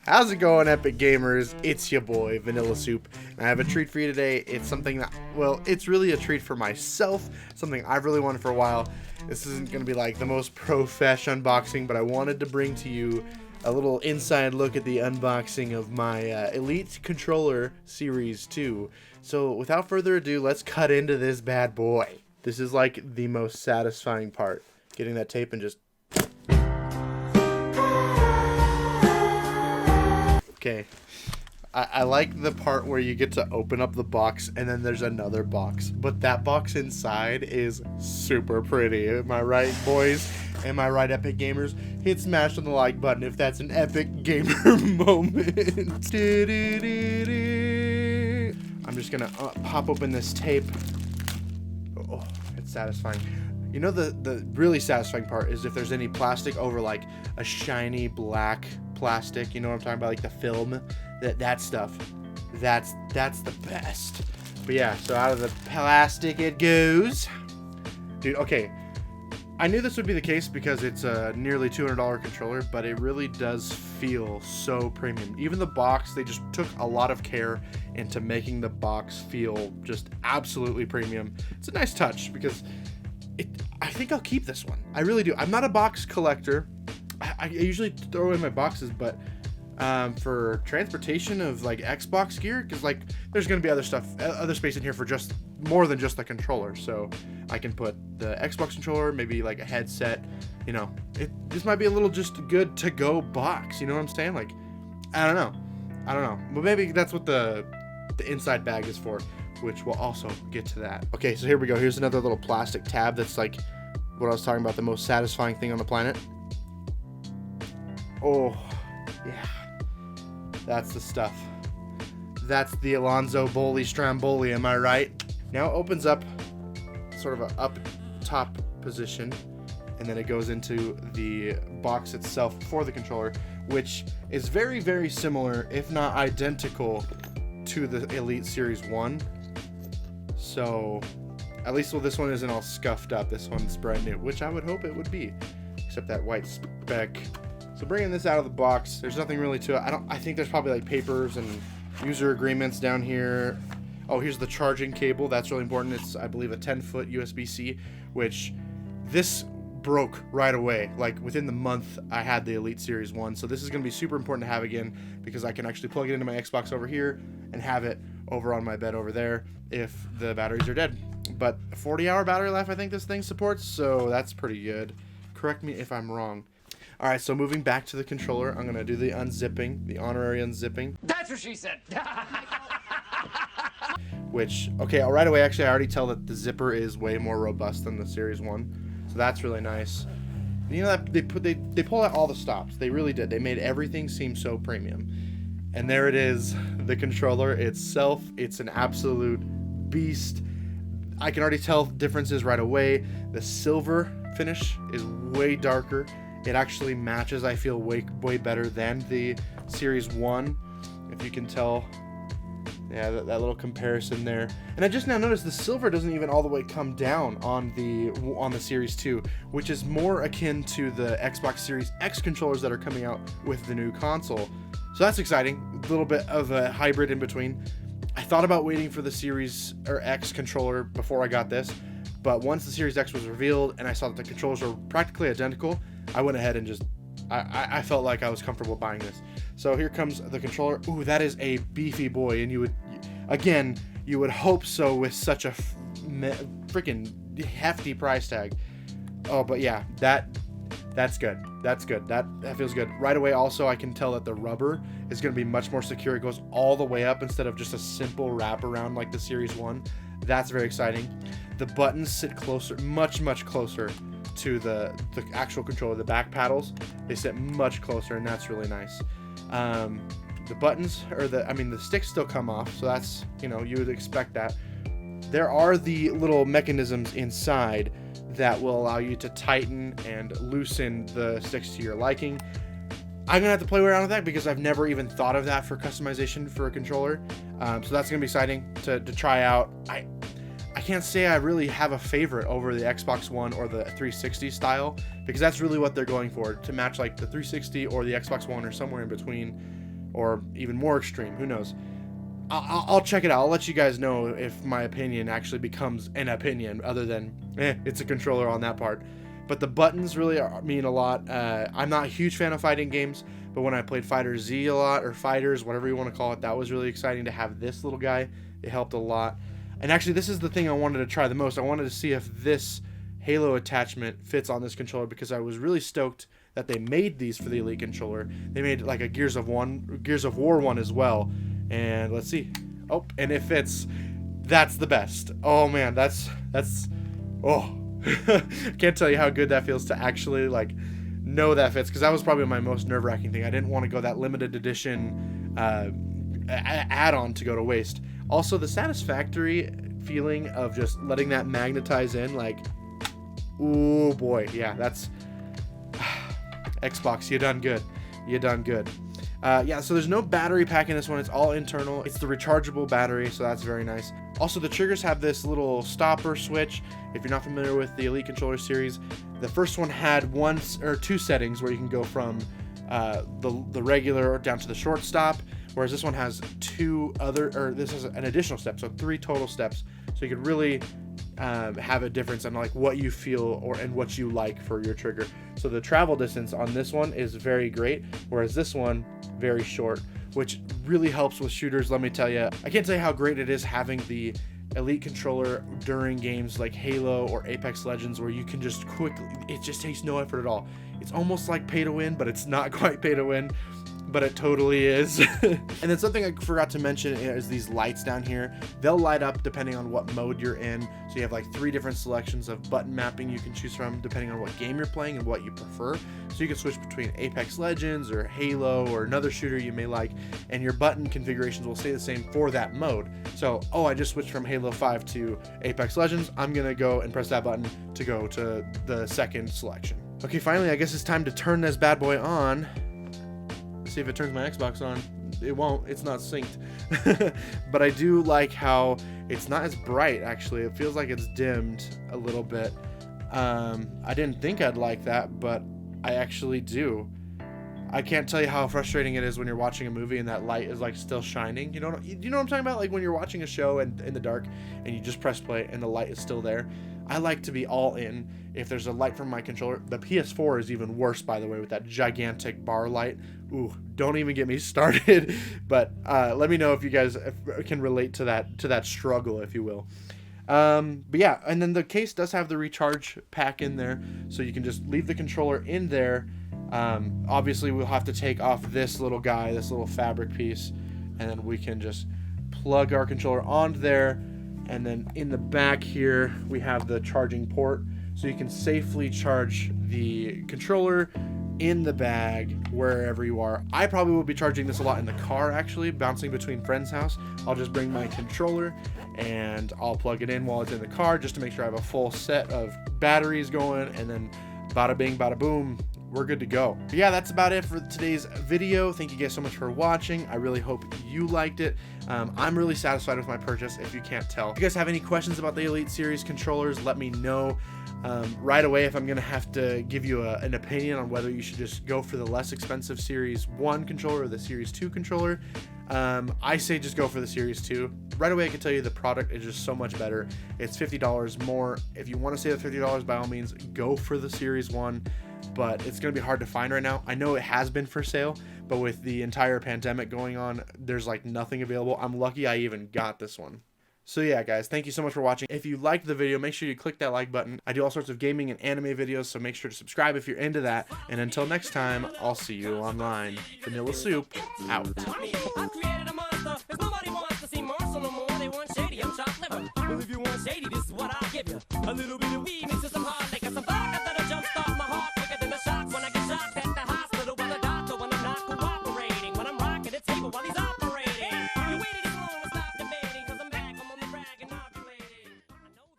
How's it going, Epic Gamers? It's your boy, Vanilla Soup, and I have a treat for you today. It's something that, well, it's really a treat for myself, something I've really wanted for a while. This isn't going to be like the most profesh unboxing, but I wanted to bring to you a little inside look at the unboxing of my Elite Controller Series 2. So without further ado, let's cut into this bad boy. This is like the most satisfying part, getting that tape and just... Okay, I like the part where you get to open up the box and then there's another box, but that box inside is super pretty. Am I right, boys? Am I right, Epic Gamers? Hit smash on the like button if that's an Epic Gamer moment. I'm just gonna pop open this tape. Oh, it's satisfying. You know, the really satisfying part is if there's any plastic over like a shiny black plastic, you know what I'm talking about, like the film, that stuff, that's the best. But yeah, so out of the plastic it goes. Dude, okay, I knew this would be the case because it's a nearly $200 controller, but it really does feel so premium. Even the box, they just took a lot of care into making the box feel just absolutely premium. It's a nice touch because I think I'll keep this one. I really do. I'm not a box collector. I usually throw in my boxes, but for transportation of like Xbox gear, because like there's gonna be other space in here for just more than just the controller. So I can put the Xbox controller, maybe like a headset. You know, this might be a little just good to go box. You know what I'm saying? Like, I don't know, but maybe that's what the inside bag is for, which we'll also get to that. Okay, so here we go. Here's another little plastic tab that's like what I was talking about, the most satisfying thing on the planet. Oh, yeah. That's the stuff. That's the Alonzo Bowley Stramboli, am I right? Now it opens up sort of a up top position, and then it goes into the box itself for the controller, which is very, very similar, if not identical, to the Elite Series 1. So, at least this one isn't all scuffed up. This one's brand new, which I would hope it would be, except that white speck. So bringing this out of the box, there's nothing really to it. I think there's probably like papers and user agreements down here. Oh, here's the charging cable. That's really important. It's, I believe, a 10-foot USB-C, which this broke right away. Like within the month I had the Elite Series 1. So this is going to be super important to have again, because I can actually plug it into my Xbox over here and have it over on my bed over there if the batteries are dead. But 40-hour battery life I think this thing supports, so that's pretty good. Correct me if I'm wrong. All right, so moving back to the controller, I'm going to do the unzipping, the honorary unzipping. That's what she said. Which, okay, right away, actually, I already tell that the zipper is way more robust than the Series 1. So that's really nice. You know, that they pulled out all the stops. They really did. They made everything seem so premium. And there it is, the controller itself. It's an absolute beast. I can already tell differences right away. The silver finish is way darker. It actually matches, I feel, way better than the Series 1, if you can tell. Yeah, that little comparison there. And I just now noticed the silver doesn't even all the way come down on the Series 2, which is more akin to the Xbox Series X controllers that are coming out with the new console. So that's exciting. A little bit of a hybrid in between. I thought about waiting for the Series X controller before I got this, but once the Series X was revealed and I saw that the controllers were practically identical, I went ahead and just, I felt like I was comfortable buying this. So here comes the controller. Ooh, that is a beefy boy, and you would hope so with such a freaking hefty price tag. Oh, but yeah, that's good. That's good. That feels good. Right away, also, I can tell that the rubber is going to be much more secure. It goes all the way up instead of just a simple wrap around like the Series 1. That's very exciting. The buttons sit closer, much closer to the actual controller. The back paddles, they sit much closer, and that's really nice. The buttons, or the sticks still come off, so that's, you know, you would expect that. There are the little mechanisms inside that will allow you to tighten and loosen the sticks to your liking. I'm gonna have to play around with that because I've never even thought of that for customization for a controller. So that's gonna be exciting to try out. I can't say I really have a favorite over the Xbox One or the 360 style, because that's really what they're going for, to match like the 360 or the Xbox One or somewhere in between. or even more extreme. Who knows? I'll check it out. I'll let you guys know if my opinion actually becomes an opinion other than it's a controller on that part. But the buttons really mean a lot. I'm not a huge fan of fighting games, but when I played Fighter Z a lot, or Fighters, whatever you want to call it, that was really exciting to have this little guy. It helped a lot. And actually, this is the thing I wanted to try the most. I wanted to see if this Halo attachment fits on this controller, because I was really stoked that they made these for the Elite controller. They made like a Gears of War one as well. And let's see. Oh, and it fits. That's the best. Oh man, that's oh. Can't tell you how good that feels to actually like know that fits, because that was probably my most nerve-wracking thing. I didn't want to go that limited edition add-on to go to waste. Also, the satisfactory feeling of just letting that magnetize in, like, oh boy, yeah, that's Xbox, you done good. You done good. Yeah, so there's no battery pack in this one. It's all internal. It's the rechargeable battery, so that's very nice. Also, the triggers have this little stopper switch. If you're not familiar with the Elite controller series, the first one had one or two settings where you can go from the regular down to the short stop, whereas this one has this is an additional step, so 3 total steps. So you could really have a difference on like what you feel and what you like for your trigger. So the travel distance on this one is very great, whereas this one very short, which really helps with shooters. Let me tell you, I can't tell you how great it is having the Elite controller during games like Halo or Apex Legends, where you can just quickly, it just takes no effort at all. It's almost like pay to win, but it's not quite pay to win, but it totally is. And then something I forgot to mention is these lights down here. They'll light up depending on what mode you're in. So you have like 3 different selections of button mapping you can choose from depending on what game you're playing and what you prefer. So you can switch between Apex Legends or Halo or another shooter you may like, and your button configurations will stay the same for that mode. So, oh, I just switched from Halo 5 to Apex Legends. I'm gonna go and press that button to go to the second selection. Okay, finally, I guess it's time to turn this bad boy on. See if it turns my Xbox on. It won't, it's not synced. But I do like how it's not as bright, actually. It feels like it's dimmed a little bit. I didn't think I'd like that, but I actually do. I can't tell you how frustrating it is when you're watching a movie and that light is like still shining. You know what I'm talking about? Like when you're watching a show and in the dark and you just press play and the light is still there. I like to be all in if there's a light from my controller. The PS4 is even worse, by the way, with that gigantic bar light. Ooh, don't even get me started. But let me know if you guys can relate to that struggle, if you will. But yeah, and then the case does have the recharge pack in there, so you can just leave the controller in there. Obviously, we'll have to take off this little guy, this little fabric piece, and then we can just plug our controller onto there. And then in the back here, we have the charging port, so you can safely charge the controller in the bag wherever you are. I probably will be charging this a lot in the car, actually, bouncing between friends' house. I'll just bring my controller and I'll plug it in while it's in the car just to make sure I have a full set of batteries going, and then bada bing, bada boom, we're good to go. But yeah, that's about it for today's video. Thank you guys so much for watching. I really hope you liked it. I'm really satisfied with my purchase, if you can't tell. If you guys have any questions about the Elite Series controllers, let me know right away if I'm gonna have to give you an opinion on whether you should just go for the less expensive Series 1 controller or the Series 2 controller. I say just go for the Series 2. Right away I can tell you the product is just so much better. It's $50 more. If you want to save the $50, by all means, go for the Series 1. But it's going to be hard to find right now. I know it has been for sale, but with the entire pandemic going on, there's like nothing available. I'm lucky I even got this one. So yeah, guys, thank you so much for watching. If you liked the video, make sure you click that like button. I do all sorts of gaming and anime videos, so make sure to subscribe if you're into that. And until next time, I'll see you online. Vanilla Soup, out.